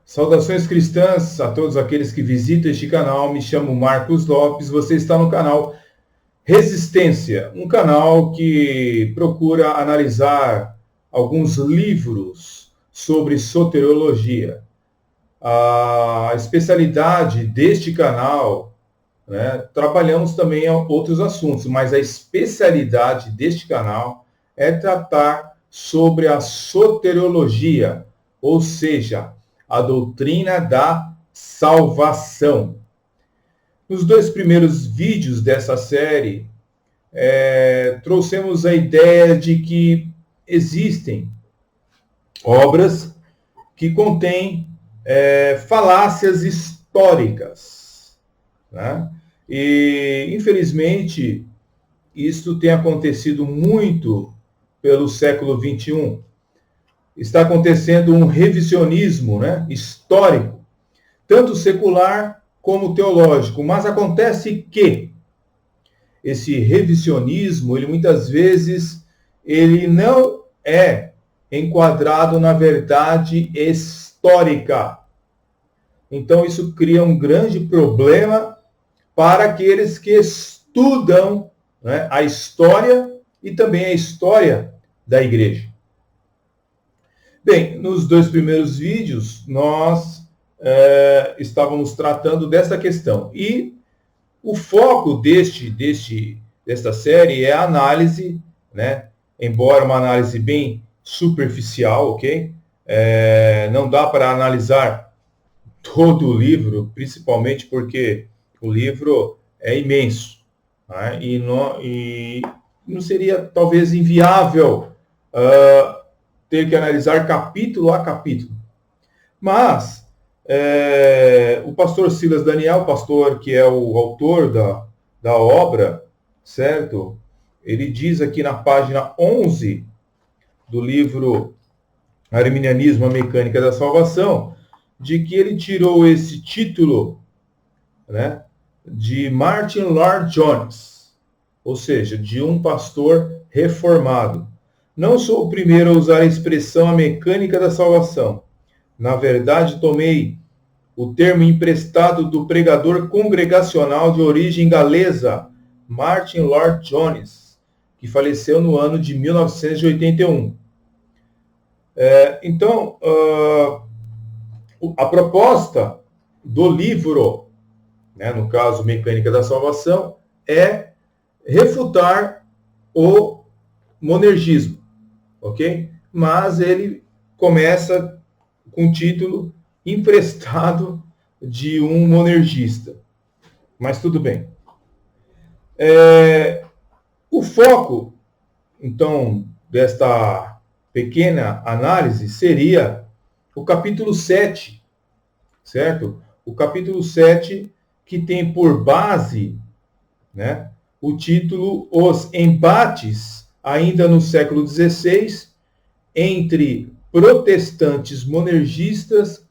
Saudações cristãs a todos aqueles que visitam este canal. Me chamo Marcos Lopes. Você está no canal Resistência, um canal que procura analisar alguns livros sobre soteriologia. A especialidade deste canal, né, trabalhamos também outros assuntos, mas a especialidade deste canal é tratar sobre a soteriologia, ou seja, a doutrina da salvação. Nos dois primeiros vídeos dessa série, trouxemos a ideia de que existem obras que contêm falácias históricas, né? E, infelizmente, isso tem acontecido muito pelo século XXI. Está acontecendo um revisionismo, né, histórico, tanto secular como teológico. Mas acontece que esse revisionismo, ele muitas vezes, ele não é enquadrado na verdade histórica. Então isso cria um grande problema para aqueles que estudam, né, a história e também a história da igreja. Bem, nos dois primeiros vídeos, nós estávamos tratando dessa questão. E o foco desta série é a análise, né? Embora uma análise bem superficial, ok? Não dá para analisar todo o livro, principalmente porque o livro é imenso, né? E não seria, talvez, inviável ter que analisar capítulo a capítulo. Mas o pastor Silas Daniel, pastor que é o autor da obra, certo? Ele diz aqui na página 11 do livro Arminianismo, a Mecânica da Salvação, de que ele tirou esse título, né, de Martin Lloyd-Jones, ou seja, de um pastor reformado. Não sou o primeiro a usar a expressão a mecânica da salvação. Na verdade, tomei o termo emprestado do pregador congregacional de origem galesa, Martin Lloyd-Jones, que faleceu no ano de 1981. Então, a proposta do livro, né, no caso Mecânica da Salvação, é refutar o monergismo, ok? Mas ele começa com o título emprestado de um monergista. Mas tudo bem. O foco, então, desta pequena análise seria o capítulo 7, certo? O capítulo 7, que tem por base, né, o título Os Embates, ainda no século XVI, entre protestantes monergistas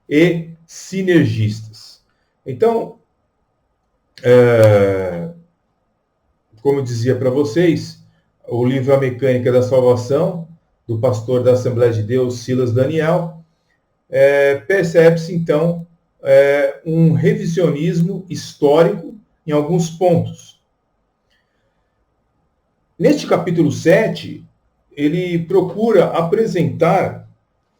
e sinergistas. Então, como eu dizia para vocês, o livro A Mecânica da Salvação, do pastor da Assembleia de Deus, Silas Daniel, percebe-se, então, um revisionismo histórico em alguns pontos. Neste capítulo 7, ele procura apresentar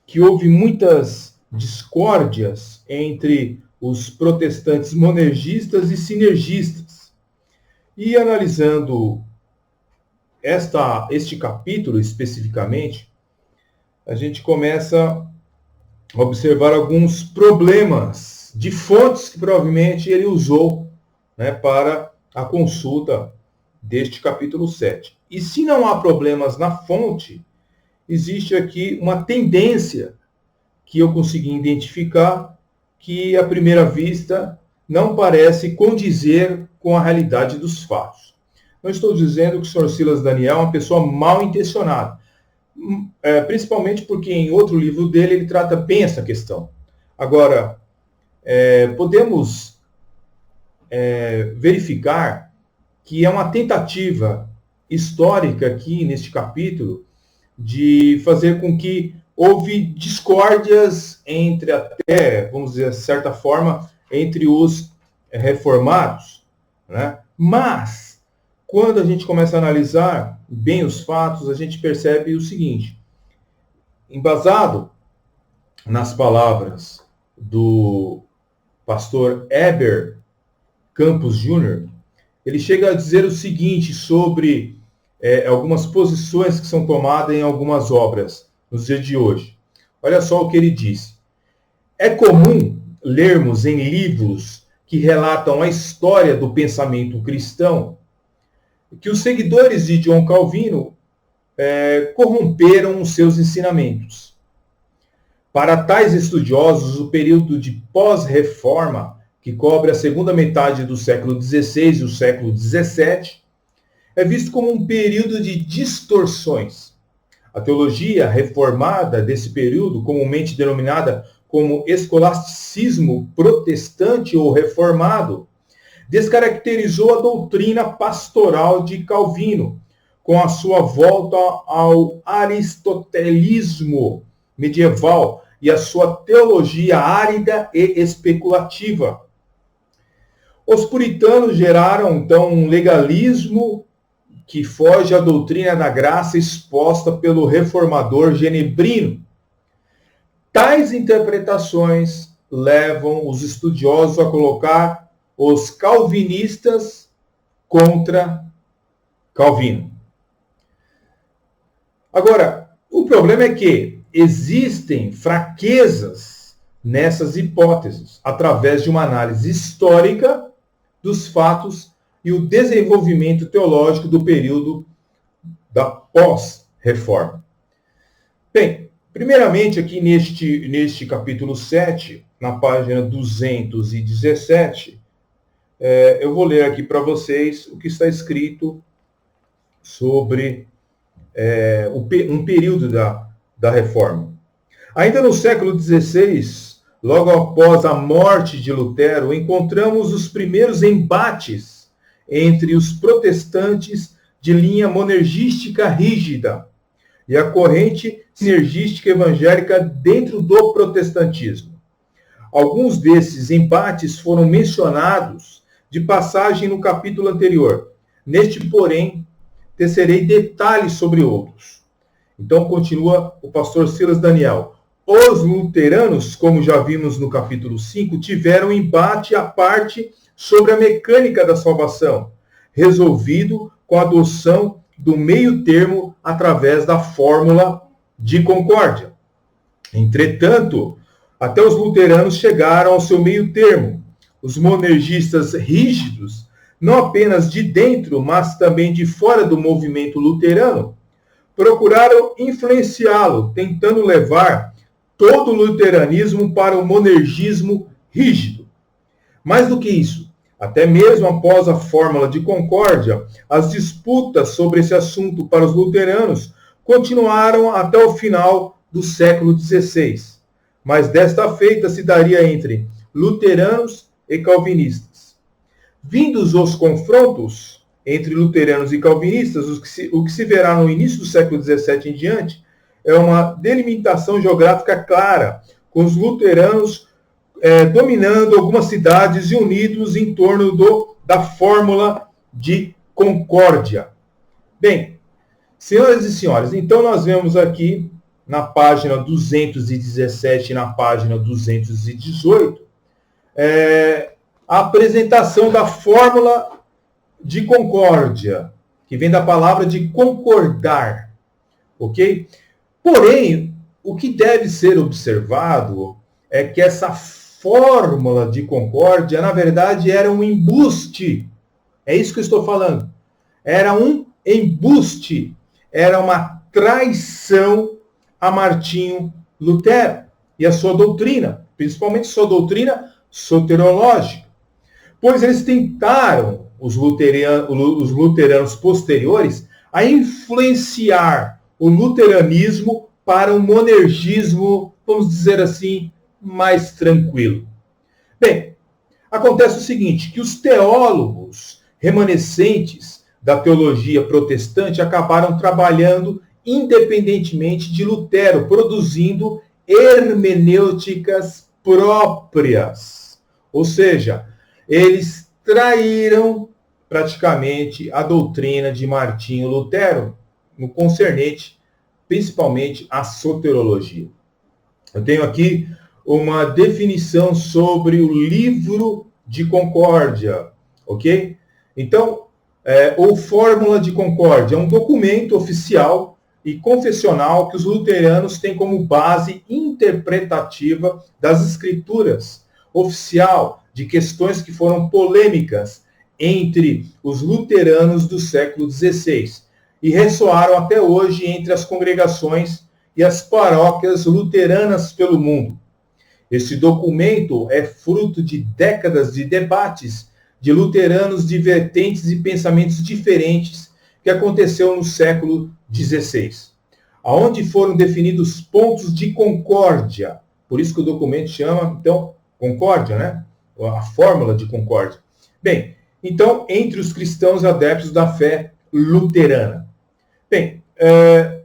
que houve muitas discórdias entre os protestantes monergistas e sinergistas. E analisando este capítulo especificamente, a gente começa a observar alguns problemas de fontes que provavelmente ele usou, né, para a consulta deste capítulo 7. E se não há problemas na fonte, existe aqui uma tendência que eu consegui identificar que, à primeira vista, não parece condizer com a realidade dos fatos. Não estou dizendo que o Sr. Silas Daniel é uma pessoa mal intencionada, principalmente porque em outro livro dele ele trata bem essa questão. Agora, podemos verificar que é uma tentativa histórica aqui neste capítulo de fazer com que houve discórdias entre até, vamos dizer, de certa forma, entre os reformados, né? Mas, quando a gente começa a analisar bem os fatos, a gente percebe o seguinte: embasado nas palavras do pastor Heber Campos Jr., ele chega a dizer o seguinte sobre algumas posições que são tomadas em algumas obras nos dias de hoje. Olha só o que ele diz. É comum lermos em livros que relatam a história do pensamento cristão que os seguidores de John Calvino corromperam os seus ensinamentos. Para tais estudiosos, o período de pós-reforma, que cobre a segunda metade do século XVI e o século XVII, é visto como um período de distorções. A teologia reformada desse período, comumente denominada como escolasticismo protestante ou reformado, descaracterizou a doutrina pastoral de Calvino, com a sua volta ao aristotelismo medieval e a sua teologia árida e especulativa. Os puritanos geraram, então, um legalismo que foge à doutrina da graça exposta pelo reformador genebrino. Tais interpretações levam os estudiosos a colocar os calvinistas contra Calvino. Agora, o problema é que existem fraquezas nessas hipóteses, através de uma análise histórica dos fatos e o desenvolvimento teológico do período da pós-reforma. Bem, primeiramente aqui neste capítulo 7, na página 217, eu vou ler aqui para vocês o que está escrito sobre um período da reforma. Ainda no século XVI, logo após a morte de Lutero, encontramos os primeiros embates entre os protestantes de linha monergística rígida e a corrente sinergística evangélica dentro do protestantismo. Alguns desses embates foram mencionados de passagem no capítulo anterior. Neste, porém, tecerei detalhes sobre outros. Então, continua o pastor Silas Daniel. Os luteranos, como já vimos no capítulo 5, tiveram um embate à parte sobre a mecânica da salvação, resolvido com a adoção do meio termo através da fórmula de concórdia. Entretanto, até os luteranos chegaram ao seu meio termo. Os monergistas rígidos, não apenas de dentro, mas também de fora do movimento luterano, procuraram influenciá-lo, tentando levar todo o luteranismo para o monergismo rígido. Mais do que isso, até mesmo após a fórmula de concórdia, as disputas sobre esse assunto para os luteranos continuaram até o final do século XVI. Mas desta feita se daria entre luteranos e calvinistas. Vindos os confrontos entre luteranos e calvinistas, o que se verá no início do século XVII em diante, é uma delimitação geográfica clara, com os luteranos dominando algumas cidades e unidos em torno da fórmula de concórdia. Bem, senhoras e senhores, então nós vemos aqui na página 217 e na página 218 a apresentação da fórmula de concórdia, que vem da palavra de concordar, ok? Porém, o que deve ser observado é que essa fórmula de concórdia, na verdade, era um embuste. É isso que eu estou falando. Era um embuste. Era uma traição a Martinho Lutero e a sua doutrina, principalmente sua doutrina soteriológica. Pois eles tentaram, os luteranos posteriores, a influenciar o luteranismo para um monergismo, vamos dizer assim, mais tranquilo. Bem, acontece o seguinte, que os teólogos remanescentes da teologia protestante acabaram trabalhando independentemente de Lutero, produzindo hermenêuticas próprias. Ou seja, eles traíram praticamente a doutrina de Martinho Lutero no concernente principalmente à soterologia. Eu tenho aqui uma definição sobre o livro de concórdia, ok? Então, ou fórmula de concórdia é um documento oficial e confessional que os luteranos têm como base interpretativa das escrituras, oficial de questões que foram polêmicas entre os luteranos do século XVI e ressoaram até hoje entre as congregações e as paróquias luteranas pelo mundo. Este documento é fruto de décadas de debates de luteranos de vertentes e pensamentos diferentes que aconteceu no século XVI, aonde foram definidos pontos de concórdia. Por isso que o documento chama, então, concórdia, né? A fórmula de concórdia. Bem, então, entre os cristãos adeptos da fé luterana. Bem,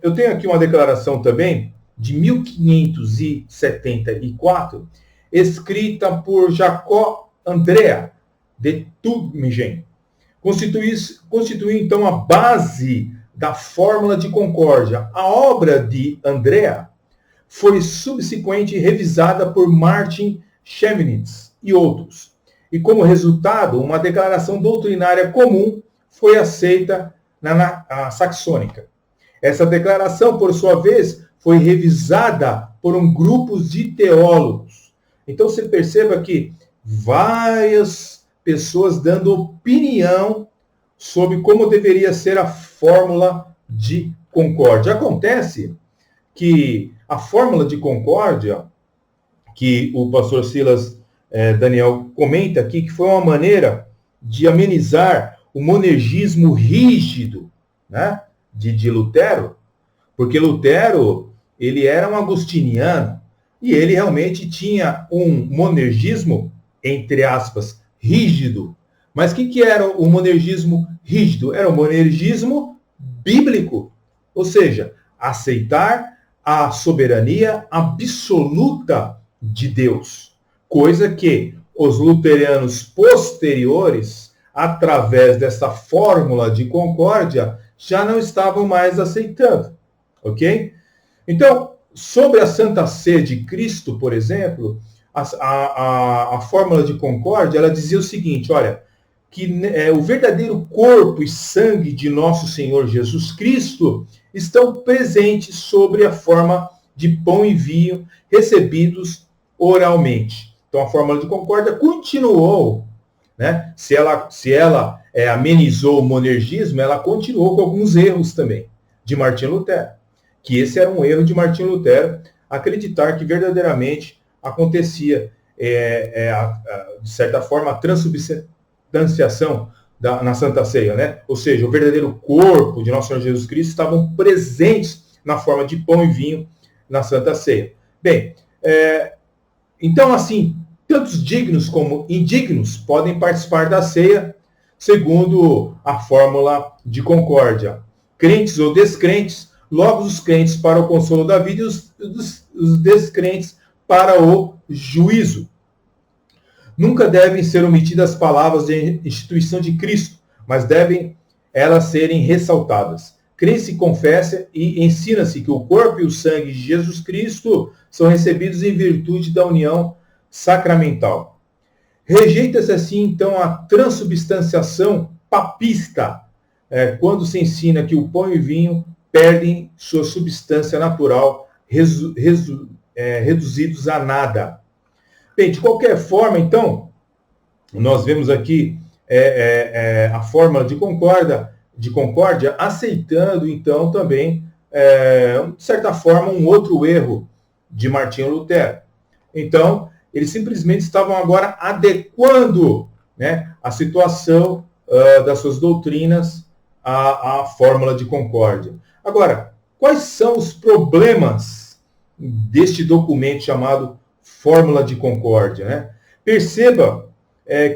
eu tenho aqui uma declaração também de 1574, escrita por Jacó Andrea de Tübingen. Constitui então a base da fórmula de concórdia. A obra de Andrea foi subsequente revisada por Martin Chemnitz e outros. E como resultado, uma declaração doutrinária comum foi aceita na saxônica. Essa declaração, por sua vez, foi revisada por um grupo de teólogos. Então, você perceba que várias pessoas dando opinião sobre como deveria ser a fórmula de concórdia. Acontece que a fórmula de concórdia, que o pastor Silas Daniel comenta aqui, que foi uma maneira de amenizar o monergismo rígido, né, de Lutero, porque Lutero, ele era um agostiniano e ele realmente tinha um monergismo, entre aspas, rígido. Mas o que era o monergismo rígido? Era o monergismo bíblico, ou seja, aceitar a soberania absoluta de Deus, coisa que os luteranos posteriores, através dessa fórmula de concórdia, já não estavam mais aceitando, ok? Então, sobre a Santa Sé de Cristo, por exemplo, a fórmula de concórdia, ela dizia o seguinte, olha, que o verdadeiro corpo e sangue de nosso Senhor Jesus Cristo estão presentes sobre a forma de pão e vinho recebidos oralmente. Então, a fórmula de concórdia continuou, né? Se ela amenizou o monergismo, ela continuou com alguns erros também de Martinho Lutero. Que esse era um erro de Martinho Lutero, acreditar que verdadeiramente acontecia, de certa forma, a transubstanciação na Santa Ceia, né? Ou seja, o verdadeiro corpo de nosso Senhor Jesus Cristo estavam presentes na forma de pão e vinho na Santa Ceia. Bem, então, assim, tantos dignos como indignos podem participar da ceia, segundo a fórmula de concórdia. Crentes ou descrentes, logo os crentes para o consolo da vida e os descrentes para o juízo. Nunca devem ser omitidas as palavras de instituição de Cristo, mas devem elas serem ressaltadas. Crê-se, confessa e ensina-se que o corpo e o sangue de Jesus Cristo são recebidos em virtude da união sacramental. Rejeita-se assim, então, a transubstanciação papista, quando se ensina que o pão e o vinho perdem sua substância natural, reduzidos a nada. Bem, de qualquer forma, então, nós vemos aqui a fórmula de concórdia aceitando, então, também, de certa forma, um outro erro de Martinho Lutero. Então, eles simplesmente estavam agora adequando, né, a situação das suas doutrinas à fórmula de concórdia. Agora, quais são os problemas deste documento chamado Fórmula de Concórdia, né? Perceba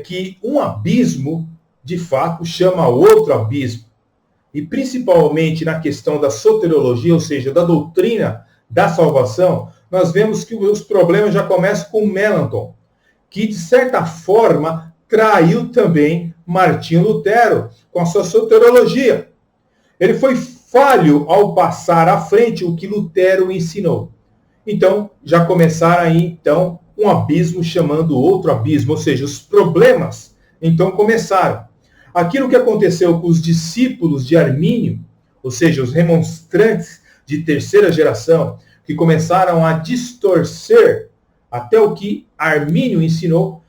que um abismo, de fato, chama outro abismo. e principalmente na questão da soteriologia, ou seja, da doutrina da salvação, nós vemos que os problemas já começam com Melanchthon, que de certa forma traiu também Martinho Lutero com a sua soteriologia. Ele foi falho ao passar à frente o que Lutero ensinou. Então, já começaram aí, então, um abismo chamando outro abismo, ou seja, os problemas, então, começaram. Aquilo que aconteceu com os discípulos de Armínio, ou seja, os remonstrantes de terceira geração, que começaram a distorcer até o que Armínio ensinou,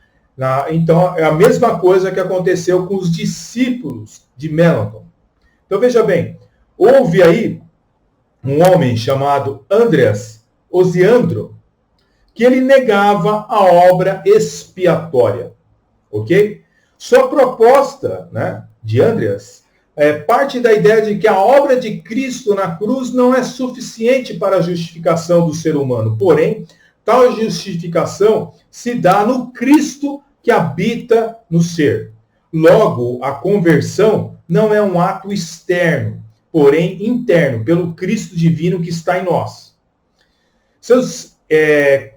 então, é a mesma coisa que aconteceu com os discípulos de Melanchthon. Então, veja bem, houve aí um homem chamado Andreas Osiandro, que ele negava a obra expiatória, ok? Sua proposta, né, de Andreas parte da ideia de que a obra de Cristo na cruz não é suficiente para a justificação do ser humano. Porém, tal justificação se dá no Cristo que habita no ser. Logo, a conversão não é um ato externo, porém interno, pelo Cristo divino que está em nós. Seus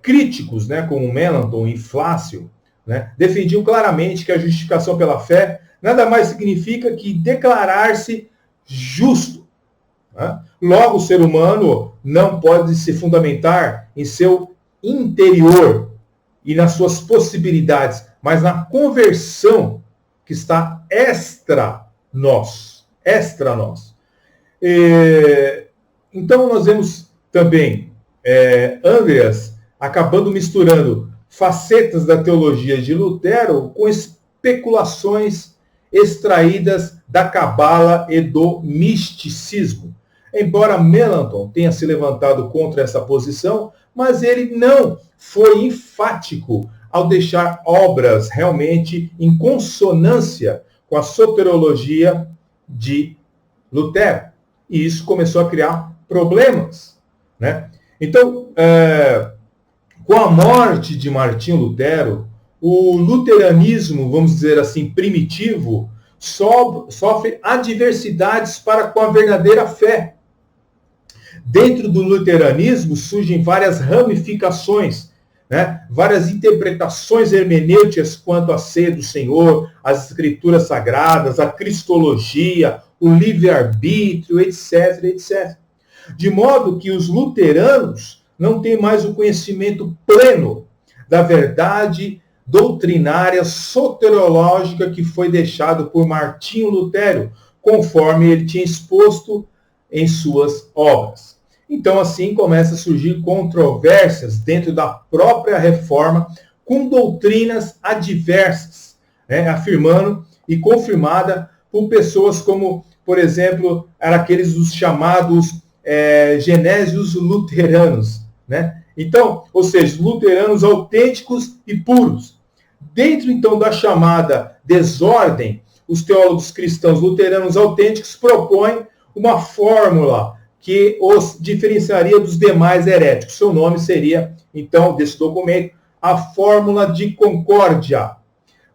críticos, né, como Melanchthon e Flácio, né, defendiam claramente que a justificação pela fé nada mais significa que declarar-se justo. Né? Logo, o ser humano não pode se fundamentar em seu interior e nas suas possibilidades, mas na conversão que está extra nós. Extra nós. Então, nós vemos também Andreas acabando misturando facetas da teologia de Lutero com especulações extraídas da cabala e do misticismo. Embora Melanchthon tenha se levantado contra essa posição, mas ele não foi enfático ao deixar obras realmente em consonância com a soteriologia de Lutero. E isso começou a criar problemas, né? Então, com a morte de Martinho Lutero, o luteranismo, vamos dizer assim, primitivo, sofre adversidades para com a verdadeira fé. Dentro do luteranismo surgem várias ramificações, né? Várias interpretações hermenêuticas quanto à ceia do Senhor, as escrituras sagradas, a cristologia, o livre-arbítrio, etc, etc. De modo que os luteranos não têm mais o conhecimento pleno da verdade doutrinária soteriológica que foi deixado por Martinho Lutero, conforme ele tinha exposto em suas obras. Então, assim, começa a surgir controvérsias dentro da própria reforma, com doutrinas adversas, né, afirmando e confirmada por pessoas como, por exemplo, eram aqueles os chamados genésios luteranos, né? Então, ou seja, luteranos autênticos e puros. Dentro, então, da chamada desordem, os teólogos cristãos luteranos autênticos propõem uma fórmula que os diferenciaria dos demais heréticos. Seu nome seria, então, desse documento, a Fórmula de Concórdia.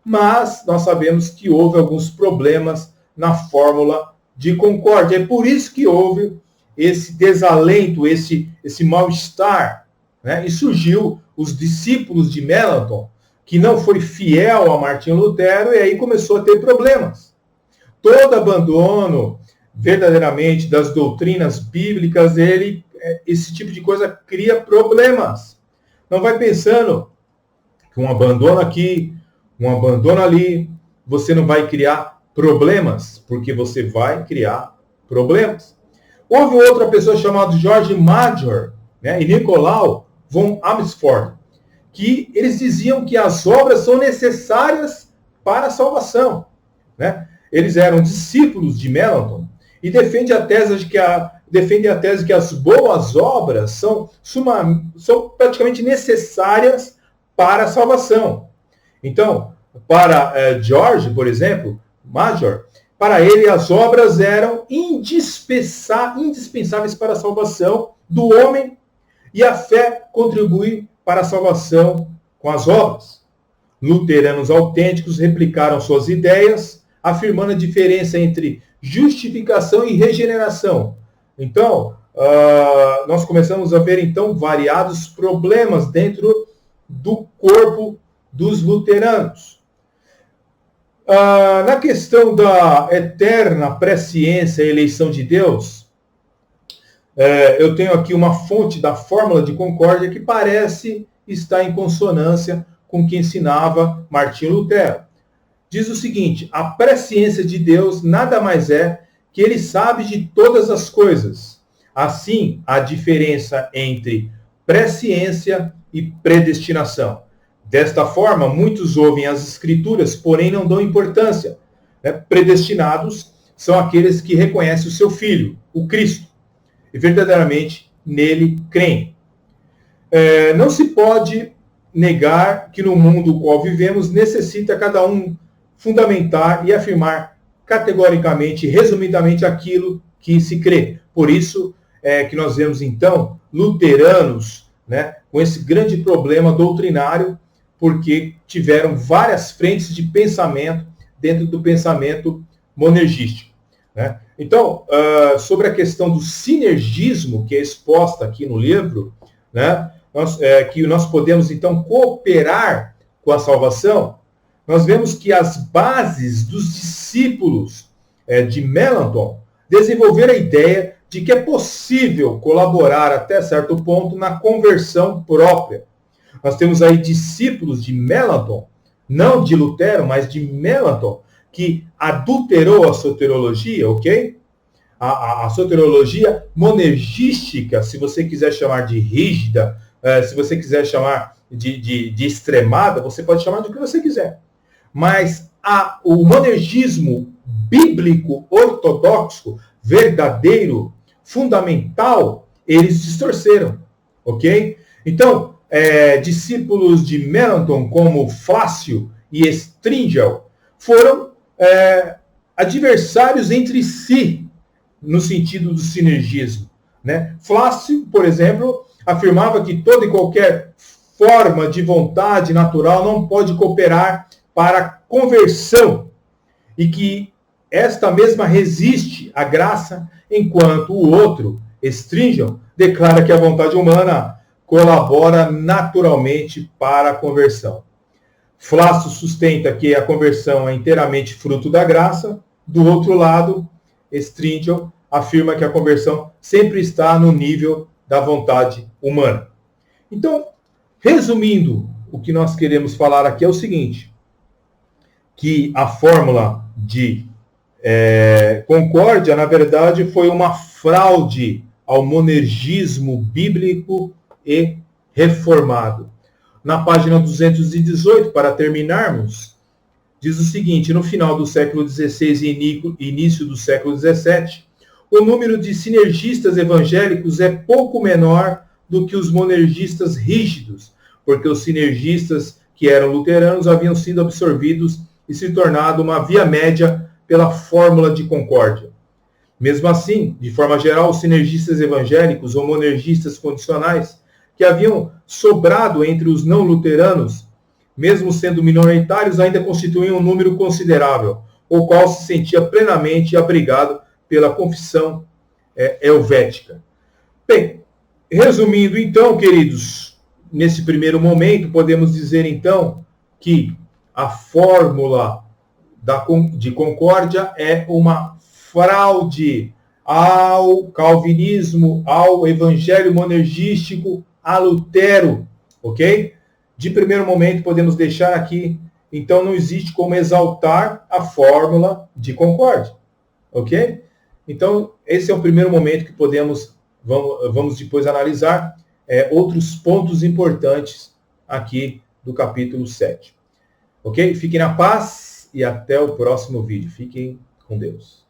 Mas nós sabemos que houve alguns problemas na Fórmula de Concórdia. É por isso que houve esse desalento, esse mal-estar, né? E surgiu os discípulos de Melanchthon, que não foi fiel a Martinho Lutero, e aí começou a ter problemas. Todo abandono, verdadeiramente, das doutrinas bíblicas, esse tipo de coisa cria problemas. Não vai pensando que um abandono aqui, um abandono ali, você não vai criar problemas, porque você vai criar problemas. Houve outra pessoa chamada George Major, né, e Nicolau von Amsford, que eles diziam que as obras são necessárias para a salvação, né? Eles eram discípulos de Melanchthon e defendem a tese de que as boas obras são praticamente necessárias para a salvação. Então, para George, por exemplo, Major, para ele as obras eram indispensáveis para a salvação do homem e a fé contribui para a salvação com as obras. Luteranos autênticos replicaram suas ideias, afirmando a diferença entre justificação e regeneração. Então, nós começamos a ver, então, variados problemas dentro do corpo dos luteranos. Na questão da eterna presciência e eleição de Deus, eu tenho aqui uma fonte da Fórmula de Concórdia que parece estar em consonância com o que ensinava Martinho Lutero. Diz o seguinte: a presciência de Deus nada mais é que ele sabe de todas as coisas. Assim, a diferença entre presciência e predestinação. Desta forma, muitos ouvem as Escrituras, porém não dão importância. Predestinados são aqueles que reconhecem o seu Filho, o Cristo, e verdadeiramente nele creem. Não se pode negar que no mundo no qual vivemos necessita cada um fundamentar e afirmar categoricamente, resumidamente, aquilo que se crê. Por isso que nós vemos, então, luteranos, com esse grande problema doutrinário, porque tiveram várias frentes de pensamento dentro do pensamento monergístico. Então, sobre a questão do sinergismo, que é exposta aqui no livro, que nós podemos, então, cooperar com a salvação, nós vemos que as bases dos discípulos de Melanchthon desenvolveram a ideia de que é possível colaborar até certo ponto na conversão própria. Nós temos aí discípulos de Melanchthon, não de Lutero, mas de Melanchthon, que adulterou a soteriologia, ok? A soteriologia monergística, se você quiser chamar de rígida, se você quiser chamar de extremada, você pode chamar do que você quiser. Mas o monergismo bíblico, ortodoxo, verdadeiro, fundamental, eles distorceram, ok? Então, discípulos de Melanchthon, como Flácio e Stringel, foram adversários entre si, no sentido do sinergismo. Flácio, por exemplo, afirmava que toda e qualquer forma de vontade natural não pode cooperar para a conversão, e que esta mesma resiste à graça, enquanto o outro, Stringel, declara que a vontade humana colabora naturalmente para a conversão. Flácio sustenta que a conversão é inteiramente fruto da graça. Do outro lado, Stringel afirma que a conversão sempre está no nível da vontade humana. Então, resumindo, o que nós queremos falar aqui é o seguinte, que a fórmula de concórdia, na verdade, foi uma fraude ao monergismo bíblico e reformado. Na página 218, para terminarmos, diz o seguinte: no final do século XVI e início do século XVII, o número de sinergistas evangélicos é pouco menor do que os monergistas rígidos, porque os sinergistas que eram luteranos haviam sido absorvidos e se tornado uma via média pela fórmula de concórdia. Mesmo assim, de forma geral, os sinergistas evangélicos ou monergistas condicionais, que haviam sobrado entre os não luteranos, mesmo sendo minoritários, ainda constituíam um número considerável, o qual se sentia plenamente abrigado pela confissão helvética. Bem, resumindo então, queridos, nesse primeiro momento, podemos dizer então que a fórmula de concórdia é uma fraude ao calvinismo, ao evangelho monergístico, a Lutero, ok? De primeiro momento, podemos deixar aqui, então não existe como exaltar a fórmula de concórdia, ok? Então, esse é o primeiro momento que vamos depois analisar outros pontos importantes aqui do capítulo 7. Ok? Fiquem na paz e até o próximo vídeo. Fiquem com Deus.